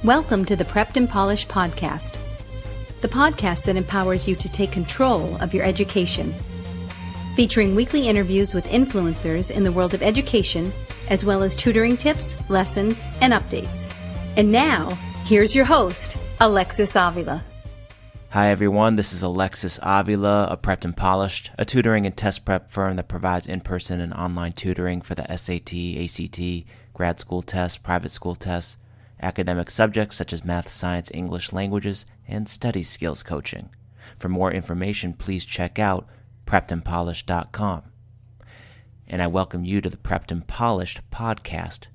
Welcome to the Prepped and Polished podcast, the podcast that empowers you to take control of your education. Featuring weekly interviews with influencers in the world of education, as well as tutoring tips, lessons, and updates. And now, here's your host, Alexis Avila. Hi everyone, this is Alexis Avila of Prepped and Polished, a tutoring and test prep firm that provides in-person and online tutoring for the SAT, ACT, grad school tests, private school tests, academic subjects such as math, science, English languages, and study skills coaching. For more information, please check out PreppedAndPolished.com. And I welcome you to the Prepped and Polished podcast,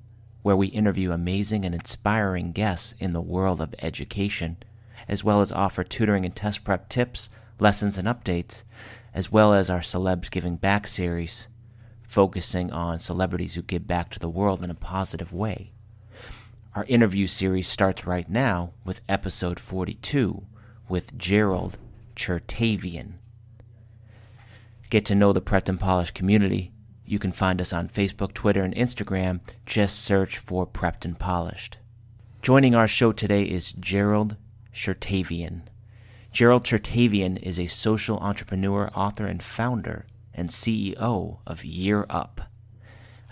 where we interview amazing and inspiring guests in the world of education, as well as offer tutoring and test prep tips, lessons, and updates, as well as our Celebs Giving Back series, focusing on celebrities who give back to the world in a positive way. Our interview series starts right now with episode 42 with Gerald Chertavian. Get to know the Prepped and Polished community. You can find us on Facebook, Twitter, and Instagram. Just search for Prepped and Polished. Joining our show today is Gerald Chertavian. Gerald Chertavian is a social entrepreneur, author, and founder and CEO of Year Up,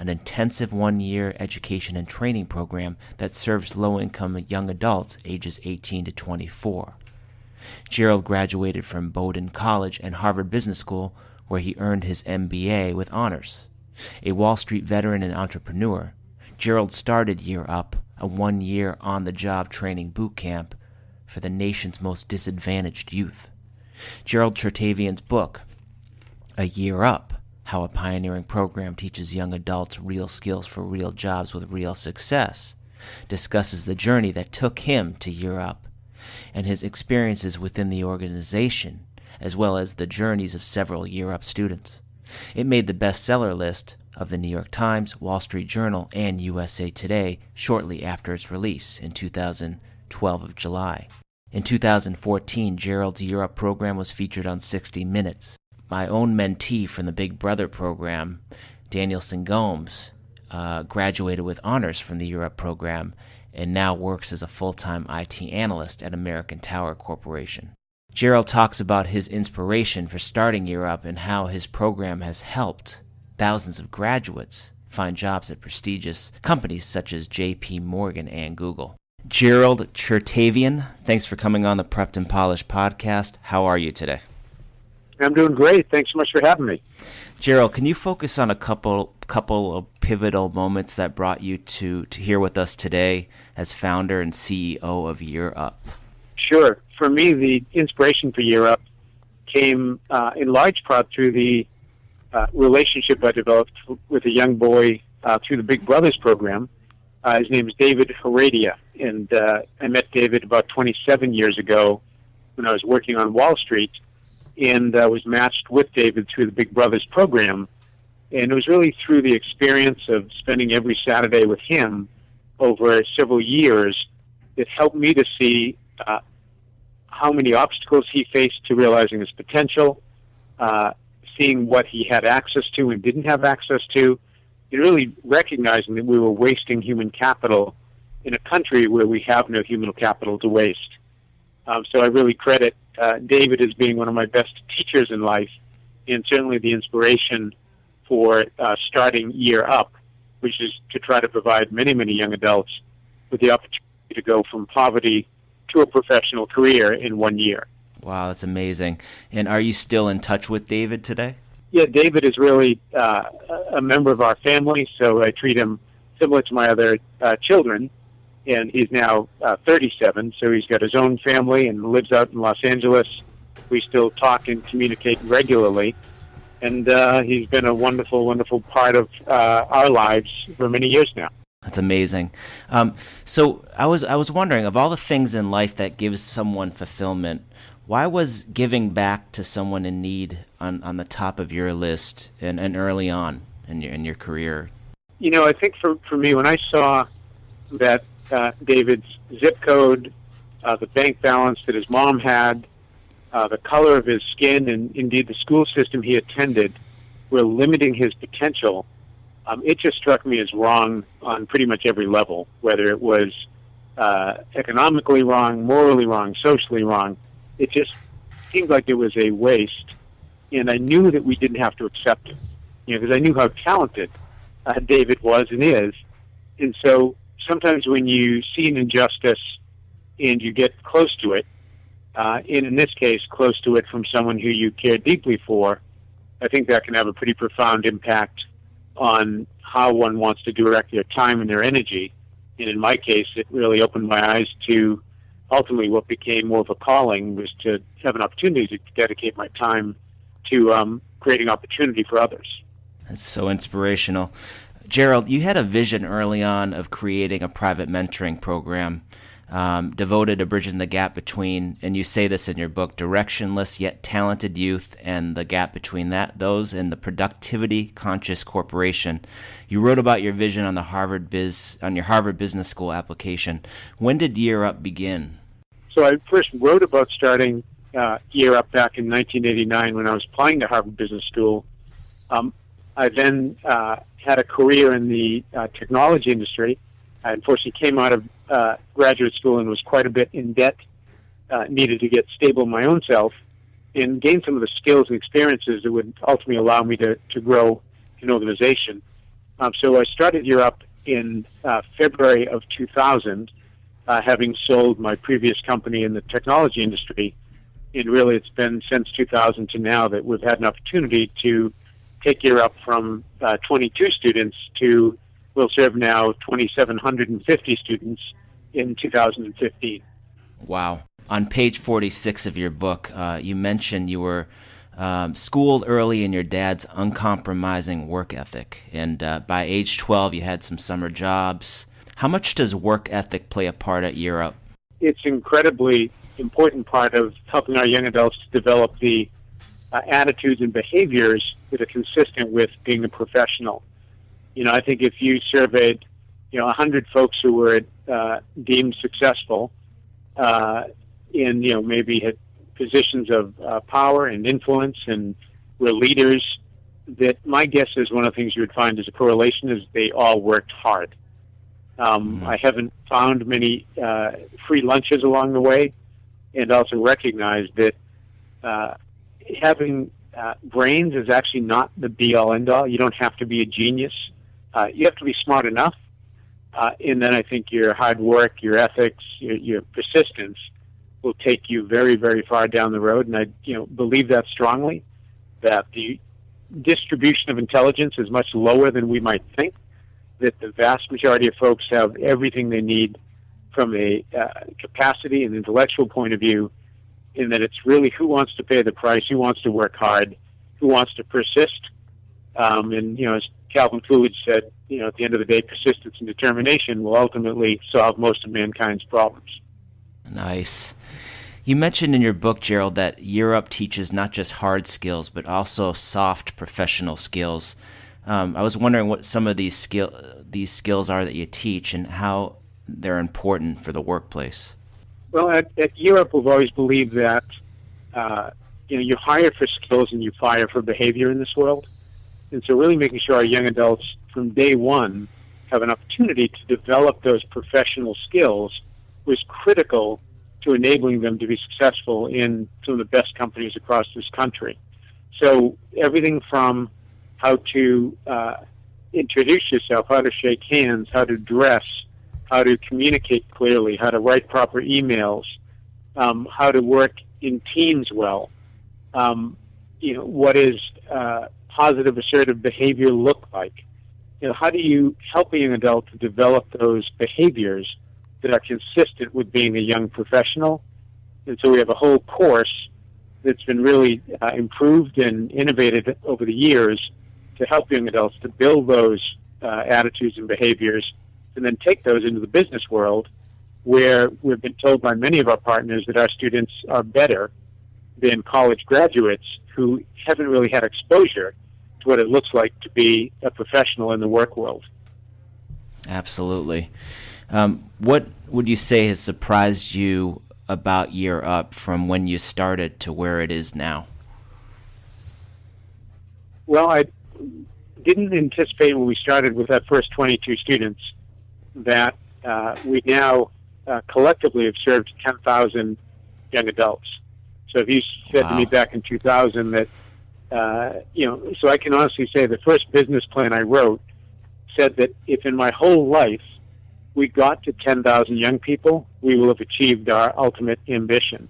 an intensive one-year education and training program that serves low-income young adults ages 18 to 24. Gerald graduated from Bowdoin College and Harvard Business School, where he earned his MBA with honors. A Wall Street veteran and entrepreneur, Gerald started Year Up, a one-year on-the-job training boot camp for the nation's most disadvantaged youth. Gerald Chertavian's book, A Year Up, How a Pioneering Program Teaches Young Adults Real Skills for Real Jobs with Real Success, discusses the journey that took him to Year Up and his experiences within the organization, as well as the journeys of several Year Up students. It made the bestseller list of the New York Times, Wall Street Journal, and USA Today shortly after its release in 2012 of July. In 2014, Gerald's Year Up program was featured on 60 Minutes. My own mentee from the Big Brother program, Daniel Gomes, graduated with honors from the Year Up program and now works as a full-time IT analyst at American Tower Corporation. Gerald talks about his inspiration for starting Year Up and how his program has helped thousands of graduates find jobs at prestigious companies such as JP Morgan and Google. Gerald Chertavian, thanks for coming on the Prepped and Polished podcast. How are you today? I'm doing great. Thanks so much for having me. Gerald, can you focus on a couple of pivotal moments that brought you to here with us today as founder and CEO of Year Up? Sure. For me, the inspiration for Year Up came in large part through the relationship I developed with a young boy through the Big Brothers program. His name is David Heredia, and I met David about 27 years ago when I was working on Wall Street, and was matched with David through the Big Brothers program. And it was really through the experience of spending every Saturday with him over several years that helped me to see how many obstacles he faced to realizing his potential, seeing what he had access to and didn't have access to, and really recognizing that we were wasting human capital in a country where we have no human capital to waste. So I really credit David as being one of my best teachers in life, and certainly the inspiration for starting Year Up, which is to try to provide many, many young adults with the opportunity to go from poverty to a professional career in 1 year. Wow, that's amazing. And are you still in touch with David today? Yeah, David is really a member of our family, so I treat him similar to my other children. And he's now 37, so he's got his own family and lives out in Los Angeles. We still talk and communicate regularly. And he's been a wonderful, wonderful part of our lives for many years now. That's amazing. So I was wondering, of all the things in life that gives someone fulfillment, why was giving back to someone in need on the top of your list and early on in your career? You know, I think for me, when I saw that David's zip code, the bank balance that his mom had, the color of his skin, and indeed the school system he attended were limiting his potential, it just struck me as wrong on pretty much every level, whether it was economically wrong, morally wrong, socially wrong. It just seemed like it was a waste, and I knew that we didn't have to accept it, because I knew how talented David was and is. And so sometimes when you see an injustice and you get close to it, and in this case, close to it from someone who you care deeply for, I think that can have a pretty profound impact on how one wants to direct their time and their energy. And in my case, it really opened my eyes to ultimately what became more of a calling, was to have an opportunity to dedicate my time to creating opportunity for others. That's so inspirational. Gerald, you had a vision early on of creating a private mentoring program devoted to bridging the gap between, and you say this in your book, directionless yet talented youth, and the gap between those and the productivity-conscious corporation. You wrote about your vision on your Harvard Business School application. When did Year Up begin? So I first wrote about starting Year Up back in 1989 when I was applying to Harvard Business School. I then had a career in the technology industry. I unfortunately came out of graduate school and was quite a bit in debt, needed to get stable my own self, and gain some of the skills and experiences that would ultimately allow me to grow an organization. So I started Year Up in February of 2000, having sold my previous company in the technology industry. And really it's been since 2000 to now that we've had an opportunity to take Year Up from 22 students to, we'll serve now 2,750 students in 2015. Wow. On page 46 of your book, you mentioned you were schooled early in your dad's uncompromising work ethic, and by age 12 you had some summer jobs. How much does work ethic play a part at Year Up? It's an incredibly important part of helping our young adults to develop the attitudes and behaviors that are consistent with being a professional. I think if you surveyed, 100 folks who were deemed successful, in, maybe had positions of power and influence and were leaders, that my guess is one of the things you would find as a correlation is they all worked hard. I haven't found many free lunches along the way, and also recognize that having brains is actually not the be-all, end-all. You don't have to be a genius. You have to be smart enough, and then I think your hard work, your ethics, your persistence will take you very, very far down the road. And I believe that strongly, that the distribution of intelligence is much lower than we might think, that the vast majority of folks have everything they need from a capacity and intellectual point of view, in that it's really who wants to pay the price, who wants to work hard, who wants to persist. And, as Calvin Coolidge said, at the end of the day, persistence and determination will ultimately solve most of mankind's problems. Nice. You mentioned in your book, Gerald, that Year Up teaches not just hard skills, but also soft professional skills. I was wondering what some of these skills are that you teach and how they're important for the workplace. Well, at Year Up, we've always believed that you hire for skills and you fire for behavior in this world. And so really making sure our young adults from day one have an opportunity to develop those professional skills was critical to enabling them to be successful in some of the best companies across this country. So everything from how to introduce yourself, how to shake hands, how to dress, how to communicate clearly, how to write proper emails, how to work in teams well, what is positive assertive behavior look like? How do you help a young adult to develop those behaviors that are consistent with being a young professional? And so we have a whole course that's been really improved and innovated over the years to help young adults to build those attitudes and behaviors, and then take those into the business world, where we've been told by many of our partners that our students are better than college graduates who haven't really had exposure to what it looks like to be a professional in the work world. Absolutely. What would you say has surprised you about Year Up from when you started to where it is now? Well, I didn't anticipate when we started with that first 22 students that we now collectively have served 10,000 young adults. So if you said to me back in 2000 that, so I can honestly say the first business plan I wrote said that if in my whole life we got to 10,000 young people, we will have achieved our ultimate ambition.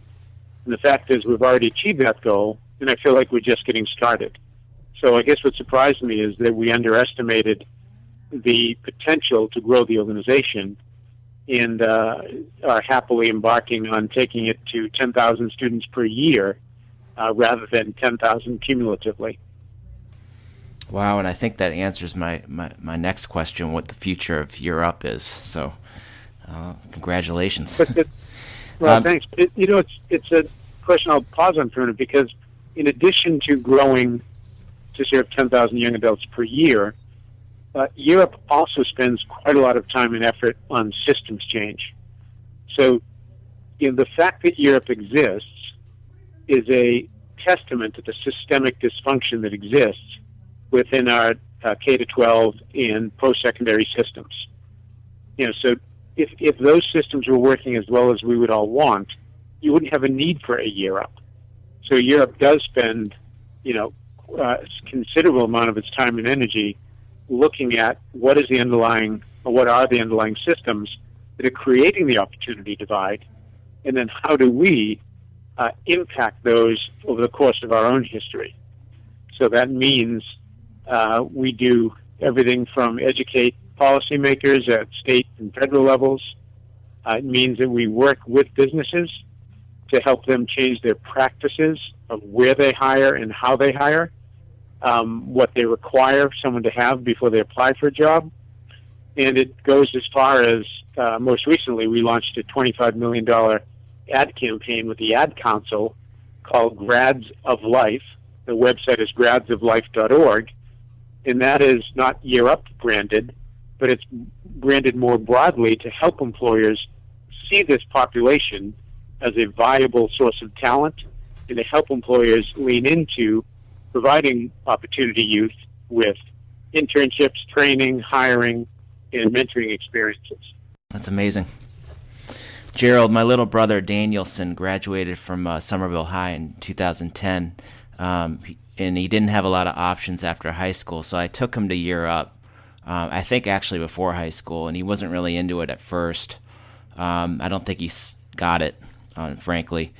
And the fact is we've already achieved that goal, and I feel like we're just getting started. So I guess what surprised me is that we underestimated the potential to grow the organization and are happily embarking on taking it to 10,000 students per year rather than 10,000 cumulatively. Wow, and I think that answers my next question, what the future of Year Up is. So, congratulations. Thanks. It's a question I'll pause on for a minute, because in addition to growing to serve 10,000 young adults per year, Europe also spends quite a lot of time and effort on systems change. So, the fact that Europe exists is a testament to the systemic dysfunction that exists within our K-12 and post-secondary systems. So if those systems were working as well as we would all want, you wouldn't have a need for a Year Up. So Europe does spend, a considerable amount of its time and energy looking at what are the underlying systems that are creating the opportunity divide, and then how do we impact those over the course of our own history. So that means we do everything from educate policymakers at state and federal levels. It means that we work with businesses to help them change their practices of where they hire and how they hire, what they require someone to have before they apply for a job. And it goes as far as, most recently, we launched a $25 million ad campaign with the Ad Council called Grads of Life. The website is gradsoflife.org. And that is not Year Up branded, but it's branded more broadly to help employers see this population as a viable source of talent and to help employers lean into providing opportunity youth with internships, training, hiring, and mentoring experiences. That's amazing. Gerald, my little brother Danielson graduated from Somerville High in 2010. And he didn't have a lot of options after high school, so I took him to Year Up, I think actually before high school, and he wasn't really into it at first. I don't think he got it, frankly.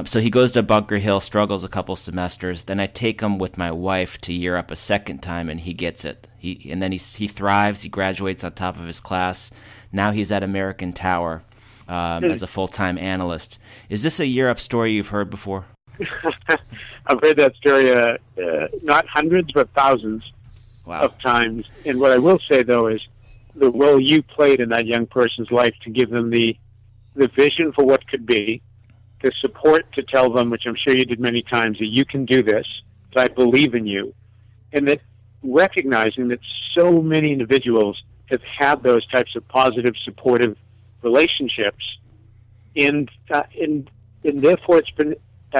So he goes to Bunker Hill, struggles a couple semesters, then I take him with my wife to Year Up a second time, and he gets it. And then he thrives, he graduates on top of his class. Now he's at American Tower as a full-time analyst. Is this a Year Up story you've heard before? I've heard that story not hundreds but thousands of times. And what I will say, though, is the role you played in that young person's life to give them the vision for what could be, the support to tell them, which I'm sure you did many times, that you can do this, that I believe in you, and that recognizing that so many individuals have had those types of positive, supportive relationships, and therefore it's been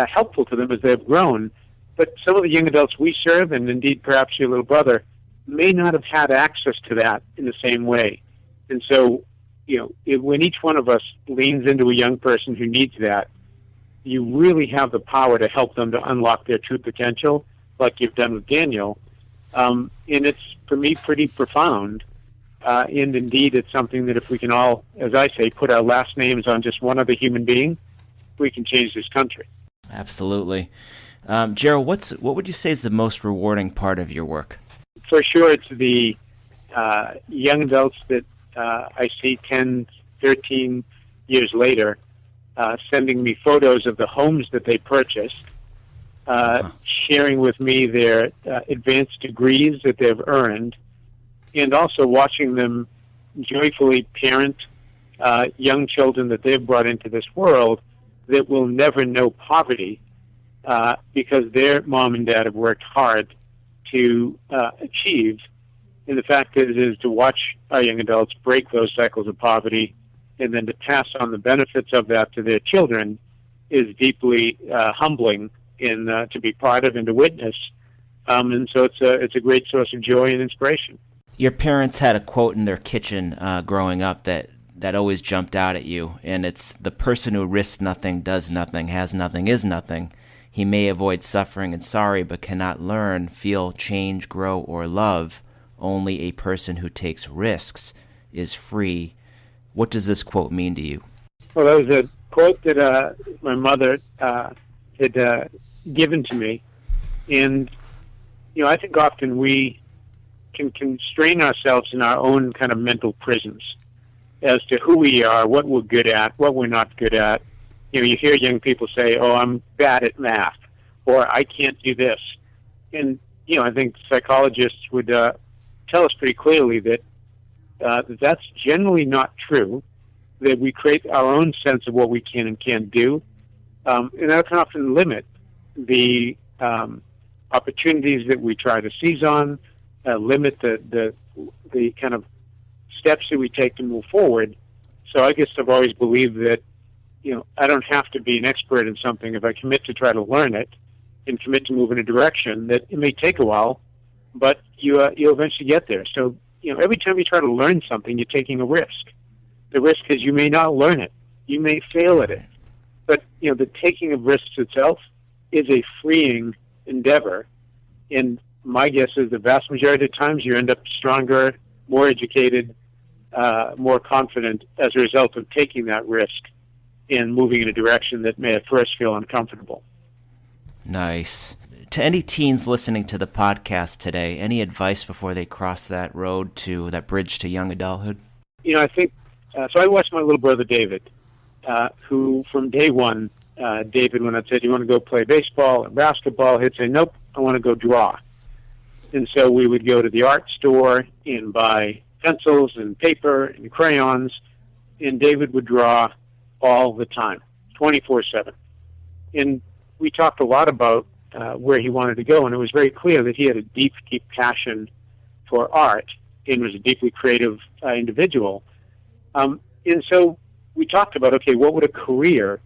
helpful to them as they've grown. But some of the young adults we serve, and indeed perhaps your little brother, may not have had access to that in the same way. And so, when each one of us leans into a young person who needs that, you really have the power to help them to unlock their true potential, like you've done with Daniel. And it's, for me, pretty profound. And indeed, it's something that if we can all, as I say, put our last names on just one other human being, we can change this country. Absolutely. Gerald, what would you say is the most rewarding part of your work? For sure, it's the young adults that I see 10, 13 years later sending me photos of the homes that they purchased, sharing with me their advanced degrees that they've earned, and also watching them joyfully parent young children that they've brought into this world that will never know poverty because their mom and dad have worked hard to achieve. And the fact is to watch our young adults break those cycles of poverty and then to pass on the benefits of that to their children is deeply humbling and to be part of and to witness. And so it's a great source of joy and inspiration. Your parents had a quote in their kitchen growing up that that always jumped out at you, and it's the person who risks nothing, does nothing, has nothing, is nothing. He may avoid suffering and sorry, but cannot learn, feel, change, grow, or love. Only a person who takes risks is free. What does this quote mean to you? Well, that was a quote that my mother had given to me. And, I think often we can constrain ourselves in our own kind of mental prisons as to who we are, what we're good at, what we're not good at. You hear young people say, oh, I'm bad at math, or I can't do this. And, I think psychologists would tell us pretty clearly that that's generally not true, that we create our own sense of what we can and can't do, and that can often limit the opportunities that we try to seize on, limit the kind of steps that we take to move forward. So I guess I've always believed that, I don't have to be an expert in something if I commit to try to learn it and commit to move in a direction that it may take a while, but you'll eventually get there. So, every time you try to learn something, you're taking a risk. The risk is you may not learn it. You may fail at it. But, the taking of risks itself is a freeing endeavor. And my guess is the vast majority of times you end up stronger, more educated, more confident as a result of taking that risk and moving in a direction that may at first feel uncomfortable. Nice. To any teens listening to the podcast today, any advice before they cross that road to that bridge to young adulthood? I think, so I watched my little brother David, who from day one, David, when I said, you want to go play baseball or basketball, he'd say, nope, I want to go draw. And so we would go to the art store and buy pencils and paper and crayons, and David would draw all the time, 24/7. And we talked a lot about where he wanted to go, and it was very clear that he had a deep, deep passion for art and was a deeply creative individual. And so we talked about, okay, what would a career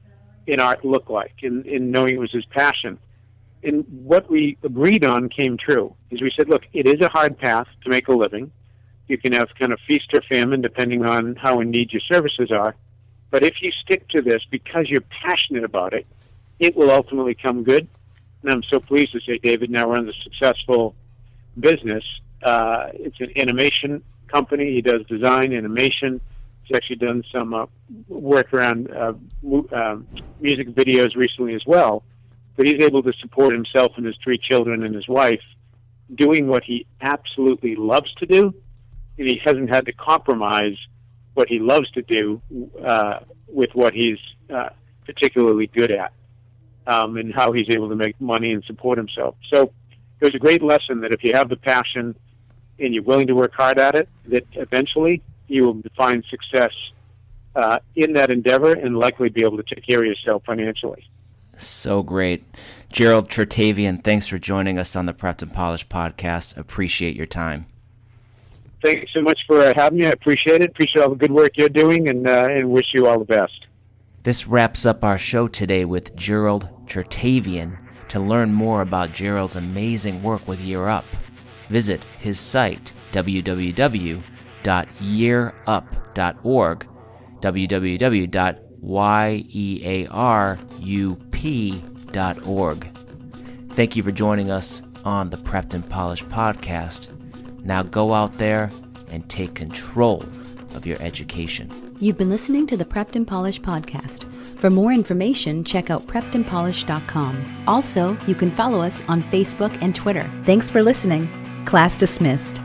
in art look like, in knowing it was his passion? And what we agreed on came true, is we said, look, it is a hard path to make a living. You can have kind of feast or famine depending on how in need your services are. But if you stick to this because you're passionate about it, it will ultimately come good. And I'm so pleased to say David now runs a successful business. It's an animation company. He does design, animation. He's actually done some work around music videos recently as well. But he's able to support himself and his 3 children and his wife doing what he absolutely loves to do, and he hasn't had to compromise what he loves to do with what he's particularly good at, and how he's able to make money and support himself. So it was a great lesson that if you have the passion and you're willing to work hard at it, that eventually you will find success in that endeavor and likely be able to take care of yourself financially. So great. Gerald Chertavian, thanks for joining us on the Prepped and Polished podcast. Appreciate your time. Thank you so much for having me. I appreciate it. Appreciate all the good work you're doing, and wish you all the best. This wraps up our show today with Gerald Chertavian. To learn more about Gerald's amazing work with Year Up, visit his site, www.yearup.org, www.yearup.org. Thank you for joining us on the Prepped and Polished podcast. Now go out there and take control of your education. You've been listening to the Prepped and Polished podcast. For more information, check out PreppedAndPolished.com. Also, you can follow us on Facebook and Twitter. Thanks for listening. Class dismissed.